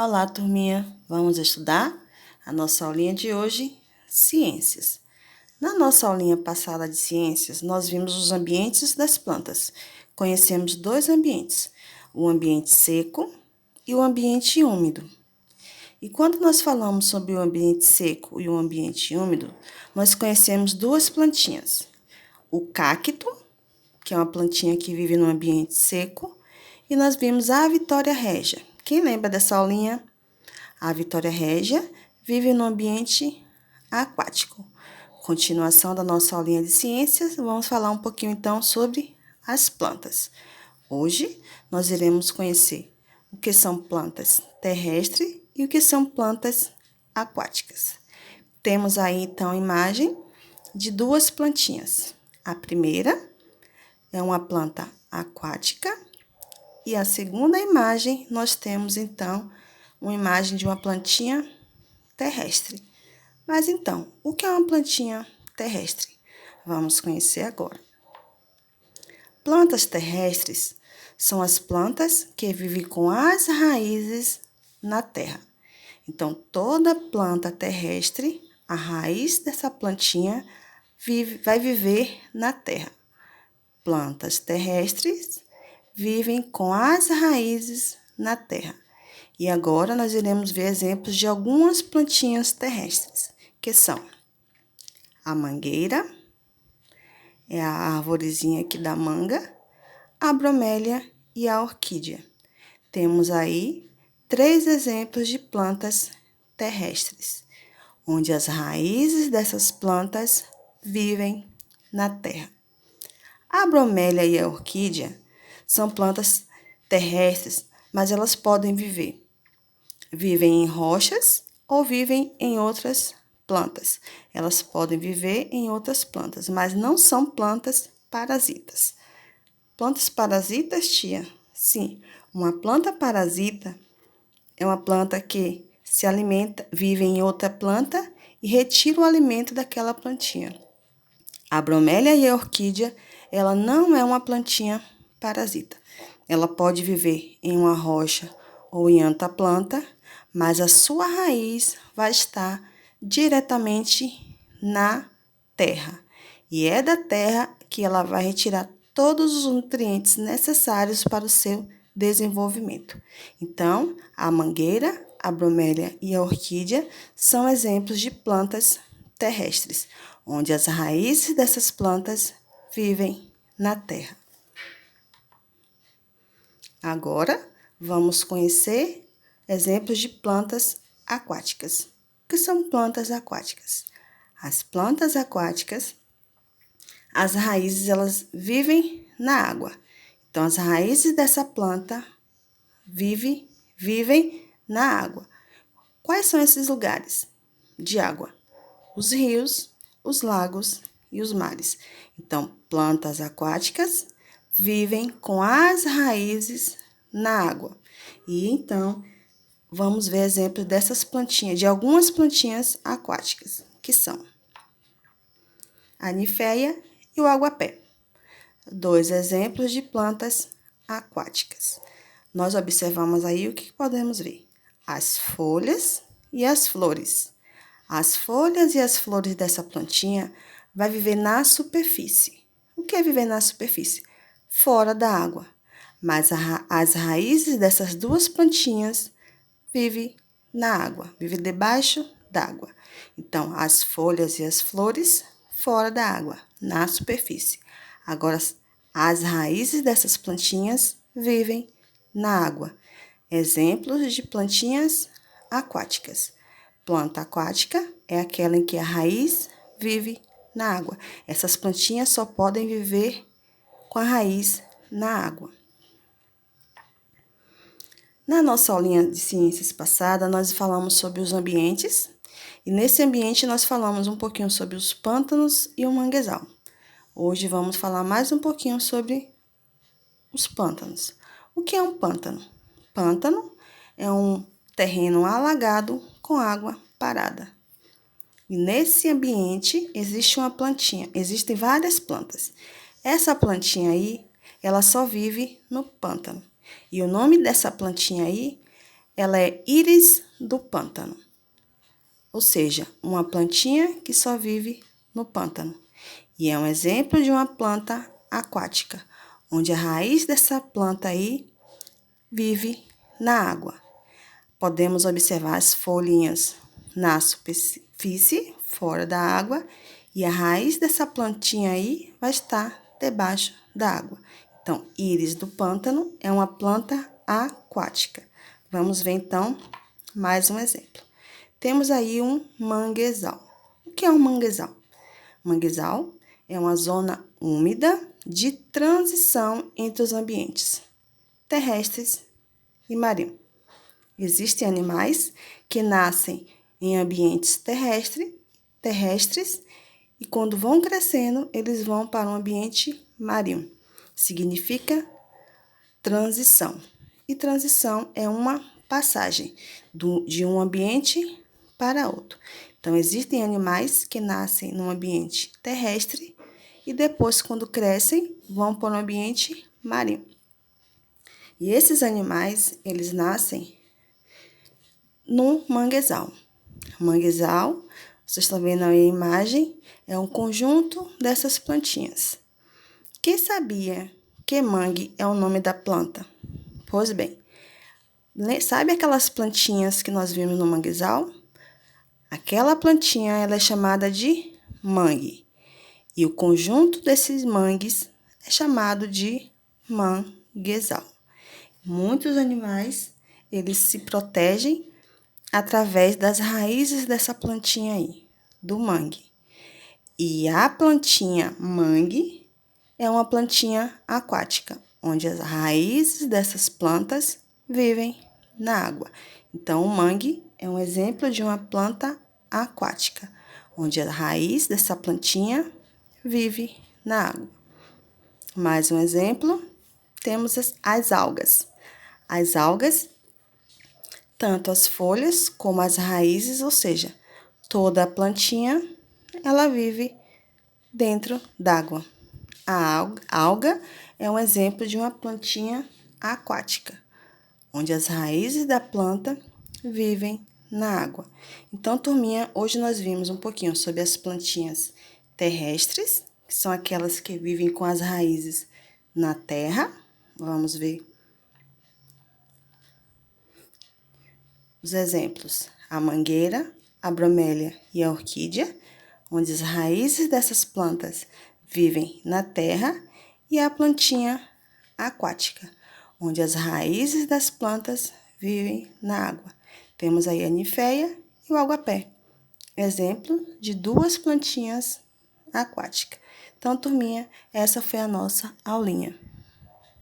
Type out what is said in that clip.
Olá, turminha! Vamos estudar a nossa aulinha de hoje, Ciências. Na nossa aulinha passada de Ciências, nós vimos os ambientes das plantas. Conhecemos dois ambientes, o ambiente seco e o ambiente úmido. E quando nós falamos sobre o ambiente seco e o ambiente úmido, nós conhecemos duas plantinhas. O cacto, que é uma plantinha que vive no ambiente seco, e nós vimos a Vitória régia. Quem lembra dessa aulinha? A Vitória régia vive no ambiente aquático. Continuação da nossa aulinha de ciências, vamos falar um pouquinho então sobre as plantas. Hoje nós iremos conhecer o que são plantas terrestres e o que são plantas aquáticas. Temos aí então a imagem de duas plantinhas. A primeira é uma planta aquática e a segunda imagem nós temos então uma imagem de uma plantinha terrestre. Mas então, o que é uma plantinha terrestre? Vamos conhecer agora. Plantas terrestres são as plantas que vivem com as raízes na terra. Então, toda planta terrestre, a raiz dessa plantinha vai viver na terra. Plantas terrestres vivem com as raízes na terra. E agora nós iremos ver exemplos de algumas plantinhas terrestres, que são a mangueira, é a arvorezinha aqui da manga, a bromélia e a orquídea. Temos aí 3 exemplos de plantas terrestres, onde as raízes dessas plantas vivem na terra. A bromélia e a orquídea são plantas terrestres, mas elas podem vivem em rochas ou vivem em outras plantas. Elas podem viver em outras plantas, mas não são plantas parasitas. Plantas parasitas, tia? Sim, uma planta parasita é uma planta que se alimenta, vive em outra planta e retira o alimento daquela plantinha. A bromélia e a orquídea, ela não é uma plantinha parasita. Ela pode viver em uma rocha ou em outra planta, mas a sua raiz vai estar diretamente na terra. E é da terra que ela vai retirar todos os nutrientes necessários para o seu desenvolvimento. Então, a mangueira, a bromélia e a orquídea são exemplos de plantas terrestres, onde as raízes dessas plantas vivem na terra. Agora, vamos conhecer exemplos de plantas aquáticas. O que são plantas aquáticas? As plantas aquáticas, as raízes, elas vivem na água. Então, as raízes dessa planta vivem na água. Quais são esses lugares de água? Os rios, os lagos e os mares. Então, plantas aquáticas vivem com as raízes na água. E então, vamos ver exemplos dessas plantinhas, de algumas plantinhas aquáticas, que são a niféia e o aguapé. 2 exemplos de plantas aquáticas. Nós observamos aí o que podemos ver? As folhas e as flores. As folhas e as flores dessa plantinha vai viver na superfície. O que é viver na superfície? Fora da água. Mas as raízes dessas duas plantinhas vivem na água, vivem debaixo d'água. Então, as folhas e as flores fora da água, na superfície. Agora, as raízes dessas plantinhas vivem na água. Exemplos de plantinhas aquáticas. Planta aquática é aquela em que a raiz vive na água. Essas plantinhas só podem viver com a raiz na água. Na nossa aulinha de ciências passada, nós falamos sobre os ambientes, e nesse ambiente nós falamos um pouquinho sobre os pântanos e o manguezal. Hoje vamos falar mais um pouquinho sobre os pântanos. O que é um pântano? Pântano é um terreno alagado com água parada. E nesse ambiente existe uma plantinha, existem várias plantas. Essa plantinha aí, ela só vive no pântano. E o nome dessa plantinha aí ela é íris do pântano, ou seja, uma plantinha que só vive no pântano. E é um exemplo de uma planta aquática, onde a raiz dessa planta aí vive na água. Podemos observar as folhinhas na superfície, fora da água, e a raiz dessa plantinha aí vai estar debaixo da água. Então, íris do pântano é uma planta aquática. Vamos ver, então, mais um exemplo. Temos aí um manguezal. O que é um manguezal? Manguezal é uma zona úmida de transição entre os ambientes terrestres e marinhos. Existem animais que nascem em ambientes terrestres e quando vão crescendo, eles vão para um ambiente marinho. Significa transição. E transição é uma passagem de um ambiente para outro. Então, existem animais que nascem num ambiente terrestre e depois, quando crescem, vão para um ambiente marinho. E esses animais, eles nascem no manguezal. Manguezal, vocês estão vendo aí a imagem, é um conjunto dessas plantinhas. Quem sabia que mangue é o nome da planta? Pois bem, sabe aquelas plantinhas que nós vimos no manguezal? Aquela plantinha ela é chamada de mangue. E o conjunto desses mangues é chamado de manguezal. Muitos animais, eles se protegem através das raízes dessa plantinha aí, do mangue. E a plantinha mangue é uma plantinha aquática, onde as raízes dessas plantas vivem na água. Então, o mangue é um exemplo de uma planta aquática, onde a raiz dessa plantinha vive na água. Mais um exemplo, temos as algas. As algas, tanto as folhas como as raízes, ou seja, toda a plantinha, ela vive dentro d'água. A alga é um exemplo de uma plantinha aquática, onde as raízes da planta vivem na água. Então, turminha, hoje nós vimos um pouquinho sobre as plantinhas terrestres, que são aquelas que vivem com as raízes na terra. Vamos ver os exemplos: a mangueira, a bromélia e a orquídea, onde as raízes dessas plantas vivem na terra, e a plantinha aquática, onde as raízes das plantas vivem na água. Temos aí a ninféia e o aguapé, exemplo de duas plantinhas aquáticas. Então, turminha, essa foi a nossa aulinha.